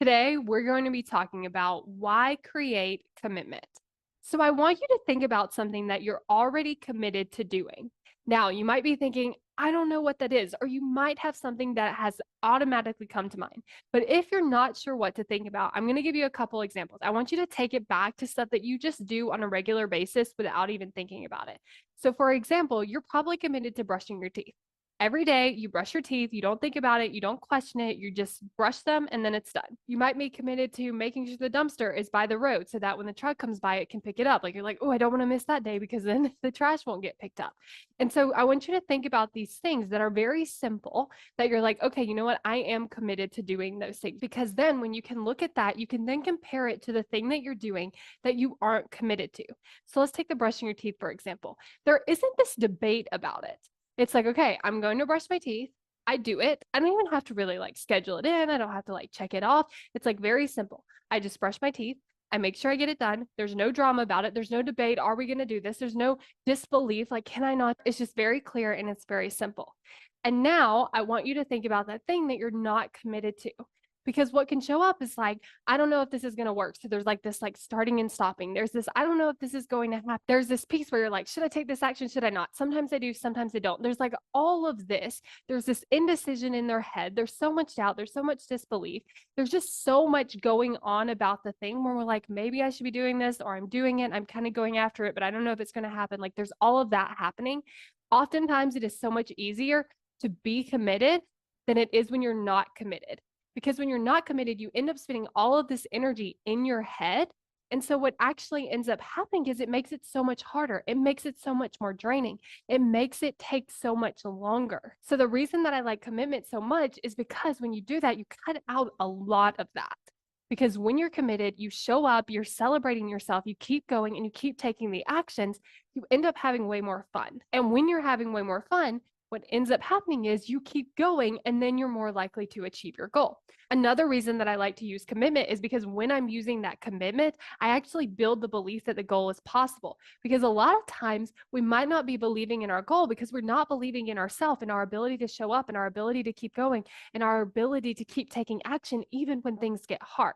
Today, we're going to be talking about why create commitment. So, I want you to think about something that you're already committed to doing. Now, you might be thinking, I don't know what that is, or you might have something that has automatically come to mind. But if you're not sure what to think about, I'm going to give you a couple examples. I want you to take it back to stuff that you just do on a regular basis without even thinking about it. So, for example, you're probably committed to brushing your teeth. Every day you brush your teeth, you don't think about it, you don't question it, you just brush them and then it's done. You might be committed to making sure the dumpster is by the road so that when the truck comes by, it can pick it up. Like you're like, oh, I don't want to miss that day because then the trash won't get picked up. And so I want you to think about these things that are very simple that you're like, okay, you know what? I am committed to doing those things because then when you can look at that, you can then compare it to the thing that you're doing that you aren't committed to. So let's take the brushing your teeth, for example. There isn't this debate about it. It's like, okay, I'm going to brush my teeth. I do it. I don't even have to really like schedule it in. I don't have to like check it off. It's like very simple. I just brush my teeth. I make sure I get it done. There's no drama about it. There's no debate. Are we going to do this? There's no disbelief. Like, can I not? It's just very clear and it's very simple. And now I want you to think about that thing that you're not committed to. Because what can show up is like, I don't know if this is going to work. So there's like this like starting and stopping. There's this, I don't know if this is going to happen. There's this piece where you're like, should I take this action? Should I not? Sometimes I do, sometimes I don't. There's like all of this. There's this indecision in their head. There's so much doubt. There's so much disbelief. There's just so much going on about the thing where we're like, maybe I should be doing this or I'm doing it. I'm kind of going after it, but I don't know if it's going to happen. Like there's all of that happening. Oftentimes it is so much easier to be committed than it is when you're not committed. Because when you're not committed, you end up spending all of this energy in your head. And so what actually ends up happening is it makes it so much harder. It makes it so much more draining. It makes it take so much longer. So the reason that I like commitment so much is because when you do that, you cut out a lot of that. Because when you're committed, you show up, you're celebrating yourself, you keep going and you keep taking the actions, you end up having way more fun. And when you're having way more fun, what ends up happening is you keep going and then you're more likely to achieve your goal. Another reason that I like to use commitment is because when I'm using that commitment, I actually build the belief that the goal is possible. Because a lot of times we might not be believing in our goal because we're not believing in ourselves and our ability to show up and our ability to keep going and our ability to keep taking action even when things get hard.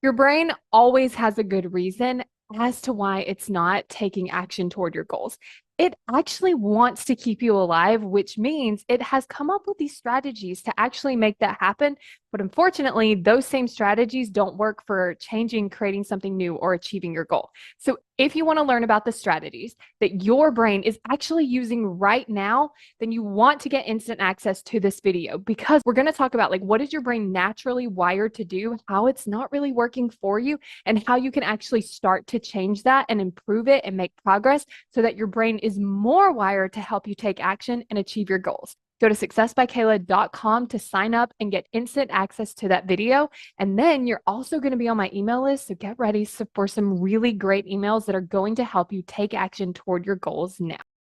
Your brain always has a good reason as to why it's not taking action toward your goals. It actually wants to keep you alive, which means it has come up with these strategies to actually make that happen. But unfortunately, those same strategies don't work for changing, creating something new, or achieving your goal. So if you want to learn about the strategies that your brain is actually using right now, then you want to get instant access to this video because we're going to talk about like what is your brain naturally wired to do, how it's not really working for you, and how you can actually start to change that and improve it and make progress so that your brain is more wired to help you take action and achieve your goals. Go to successbykayla.com to sign up and get instant access to that video. And then you're also going to be on my email list. So get ready for some really great emails that are going to help you take action toward your goals now.